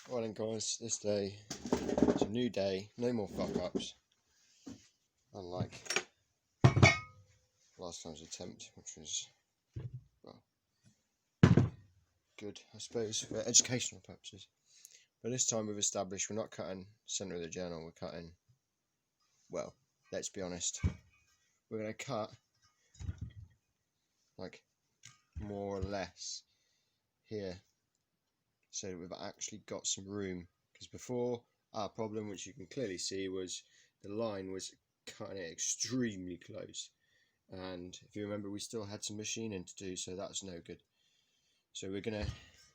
Well then guys, this day, it's a new day, no more fuck ups. Unlike last time's attempt, which was, well, good, I suppose, for educational purposes. But this time we've established we're not cutting centre of the journal, we're cutting, well, let's be honest, we're going to cut, like, more or less here, so that we've actually got some room. Because before, our problem, which you can clearly see, was the line was cutting it extremely close. And if you remember, we still had some machining to do, so that's no good. So we're going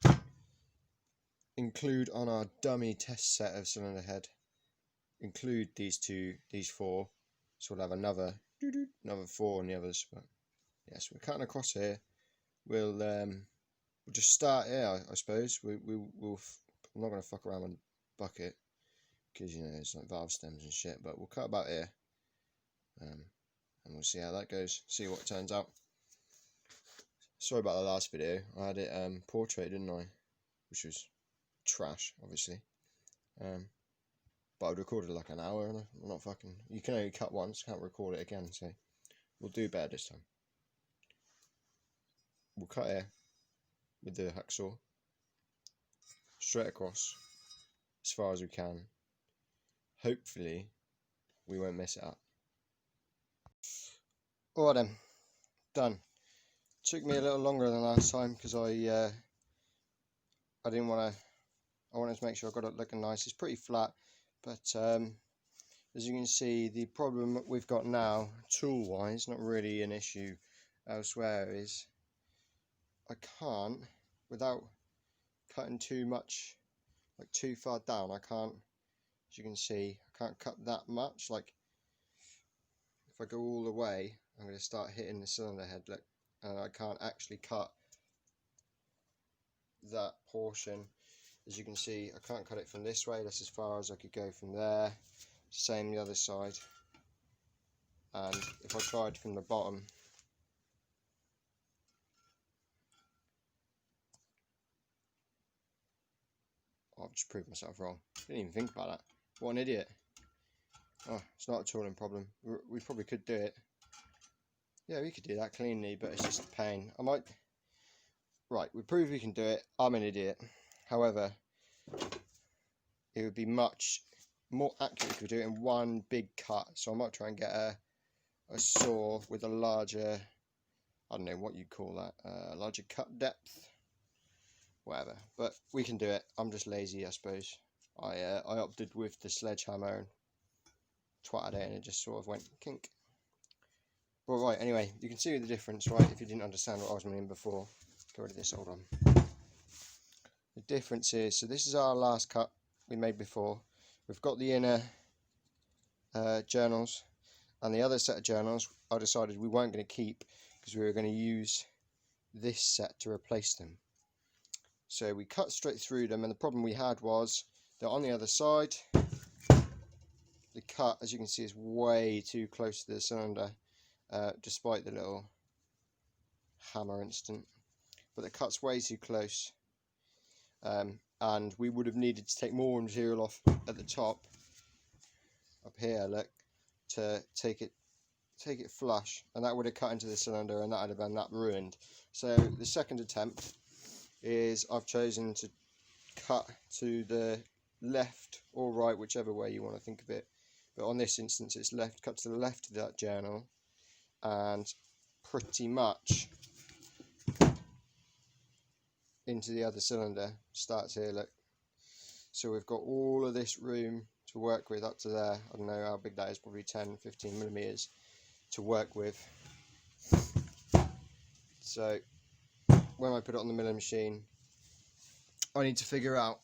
to include on our dummy test set of cylinder head, include these four, so we'll have another 4 on the others. But yes, we're cutting across here. We'll just start here, I suppose. I'm not going to fuck around with the bucket because, you know, it's like valve stems and shit, but we'll cut about here, and we'll see how that goes, see what turns out. Sorry about the last video, I had it portrait, didn't I, which was trash, obviously, but I'd recorded like an hour, and I'm not fucking, you can only cut once, can't record it again, so we'll do better this time. We'll cut here with the hacksaw straight across as far as we can. Hopefully we won't mess it up. Alright then, done. Took me a little longer than last time because I didn't want to, I wanted to make sure I got it looking nice. It's pretty flat, but as you can see, the problem we've got now, tool wise, not really an issue elsewhere, is I can't, without cutting too much, like too far down, I can't, as you can see, I can't cut that much. Like, if I go all the way, I'm going to start hitting the cylinder head, look, and I can't actually cut that portion. As you can see, I can't cut it from this way, that's as far as I could go from there. Same the other side. And if I tried from the bottom, I've just proved myself wrong. Didn't even think about that. What an idiot. Oh, it's not a tooling problem. We probably could do it. Yeah, we could do that cleanly, but it's just a pain. I might... Right, we proved we can do it. I'm an idiot. However, it would be much more accurate if we do it in one big cut. So I might try and get a saw with a larger, I don't know what you call that, larger cut depth. Whatever, but we can do it. I'm just lazy, I suppose. I opted with the sledgehammer and twatted it, and it just sort of went kink. But right, anyway, you can see the difference, right? If you didn't understand what I was meaning before, get rid of this. Hold on. The difference is, so this is our last cut we made before. We've got the inner journals, and the other set of journals I decided we weren't going to keep because we were going to use this set to replace them. So we cut straight through them, and the problem we had was that on the other side, the cut, as you can see, is way too close to the cylinder, despite the little hammer incident. But the cut's way too close, and we would have needed to take more material off at the top, up here, look, to take it flush, and that would have cut into the cylinder, and that would have been that ruined. So the second attempt is I've chosen to cut to the left or right, whichever way you want to think of it, but on this instance it's left, cut to the left of that journal, and pretty much into the other cylinder. Starts here, look, so we've got all of this room to work with up to there. I don't know how big that is, probably 10-15 millimeters to work with. So when I put it on the milling machine, I need to figure out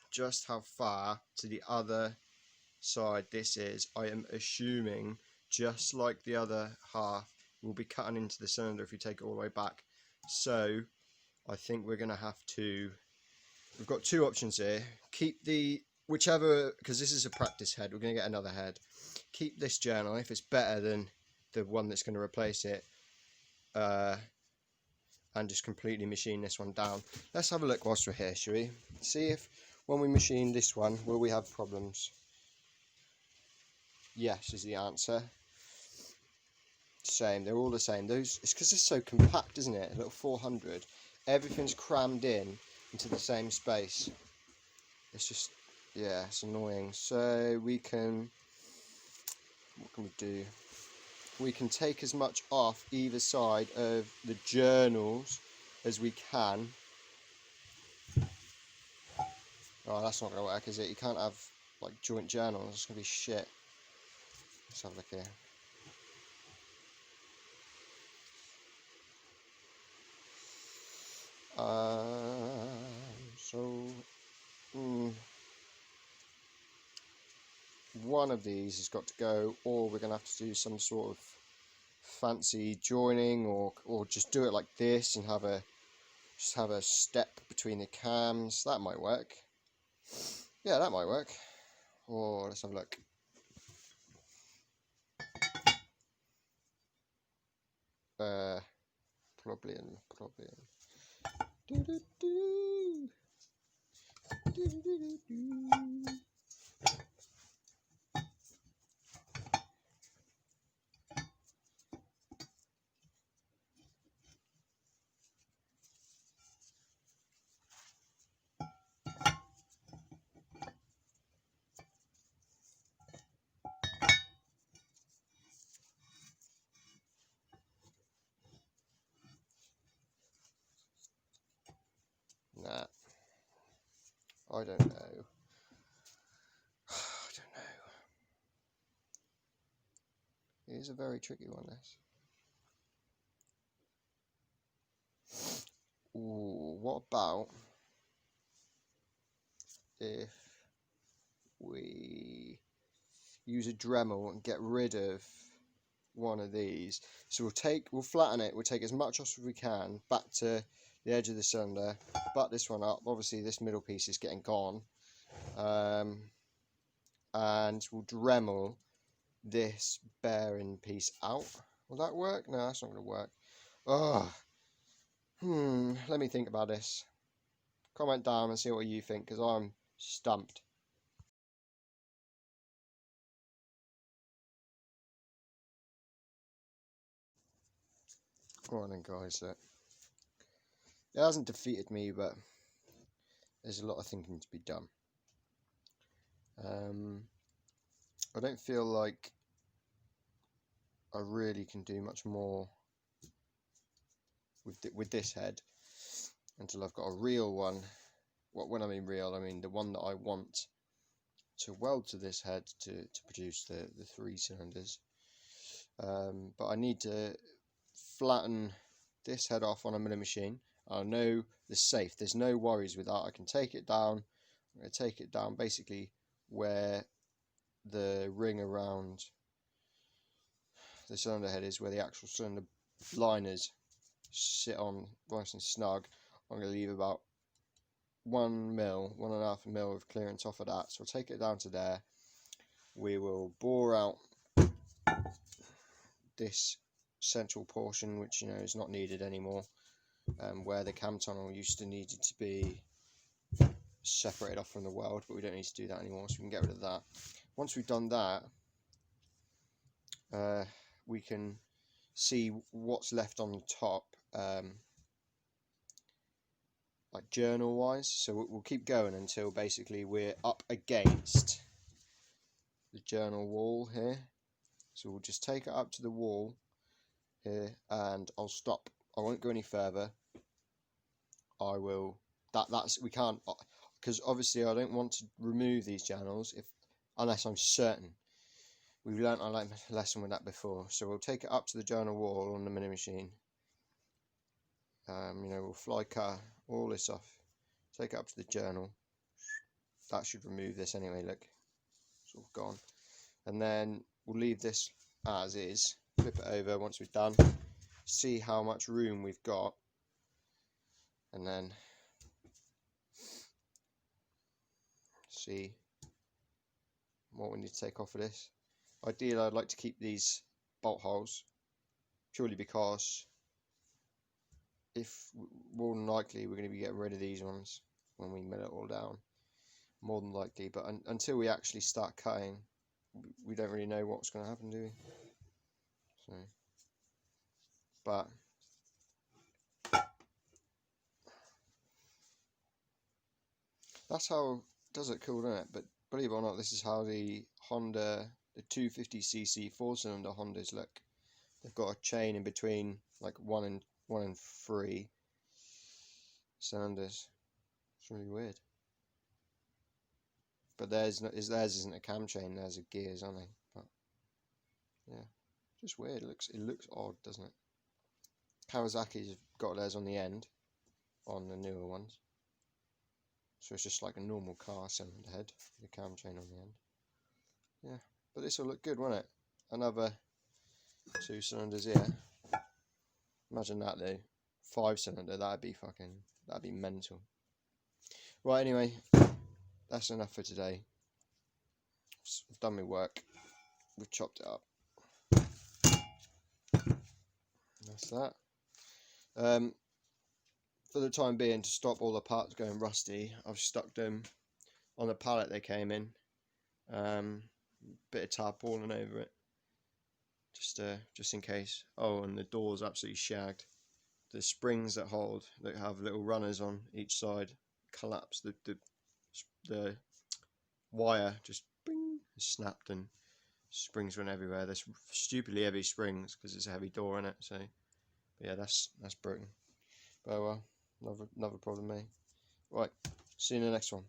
just how far to the other side this is. I am assuming, just like the other half, we'll be cutting into the cylinder if you take it all the way back. So I think we're going to have to, we've got two options here. Keep the, whichever, because this is a practice head, we're going to get another head. Keep this journal if it's better than the one that's going to replace it, and just completely machine this one down. Let's have a look whilst we're here, shall we? See if when we machine this one, will we have problems? Yes is the answer. Same, they're all the same. Those, it's because it's so compact, isn't it? A little 400. Everything's crammed in into the same space. It's just, yeah, it's annoying. So we can, what can we do? We can take as much off either side of the journals as we can. Oh, that's not going to work, is it? You can't have like joint journals. It's going to be shit. Let's have a look here. One of these has got to go, or we're going to have to do some sort of fancy joining, or just do it like this and have a step between the cams. That might work. Yeah, that might work. Or let's have a look. Problem. Nah, I don't know. I don't know. It is a very tricky one, this. Ooh, what about if we use a Dremel and get rid of one of these? So we'll flatten it, we'll take as much off as we can back to the edge of the cylinder, butt this one up. Obviously this middle piece is getting gone, and we'll Dremel this bearing piece out. Will that work? No, that's not going to work. Oh, let me think about this. Comment down and see what you think, because I'm stumped. Go on then, guys. It hasn't defeated me, but there's a lot of thinking to be done. I don't feel like I really can do much more with this head until I've got a real one. When I mean real, I mean the one that I want to weld to this head to produce the 3 cylinders. But I need to flatten this head off on a milling machine. I know the safe, there's no worries with that. I can take it down. I'm going to take it down basically where the ring around the cylinder head is, where the actual cylinder liners sit on nice and snug. I'm going to leave about 1.5 mil of clearance off of that. So I'll take it down to there. We will bore out this central portion, which is not needed anymore, where the cam tunnel used to need to be separated off from the weld, but we don't need to do that anymore, so we can get rid of that. Once we've done that, we can see what's left on the top, like journal wise. So we'll keep going until basically we're up against the journal wall here. So we'll just take it up to the wall here, and I'll stop. I won't go any further. I will. We can't, because obviously I don't want to remove these journals unless I'm certain. We've learnt our lesson with that before. So we'll take it up to the journal wall on the mini machine. We'll fly cut all this off. Take it up to the journal. That should remove this anyway. Look, it's all gone. And then we'll leave this as is. Flip it over once we've done. See how much room we've got, and then see what we need to take off of this. Ideally, I'd like to keep these bolt holes, purely because if more than likely we're going to be getting rid of these ones when we mill it all down. more than likely. But until we actually start cutting, we don't really know what's going to happen, do we? So, but that's how does it cool, doesn't it? But believe it or not, this is how the Honda, the 250cc 4-cylinder Hondas look. They've got a chain in between, like one and 3 cylinders. It's really weird. But theirs isn't a cam chain. Theirs are gears, aren't they? But yeah, just weird. It looks odd, doesn't it? Kawasaki's got theirs on the end, on the newer ones. So it's just like a normal car cylinder head, with a cam chain on the end. Yeah, but this will look good, won't it? Another 2 cylinders here. Imagine that though, 5-cylinder. That'd be mental. Right, anyway, that's enough for today. I've done my work. We've chopped it up. That's that. For the time being, to stop all the parts going rusty, I've stuck them on the pallet they came in. Bit of tarpaulin over it, just in case. Oh, and the door's absolutely shagged. The springs that have little runners on each side collapse. The wire just bing, snapped, and springs went everywhere. There's stupidly heavy springs because it's a heavy door in it. So, but yeah, that's broken. But well, another problem, mate. Right, see you in the next one.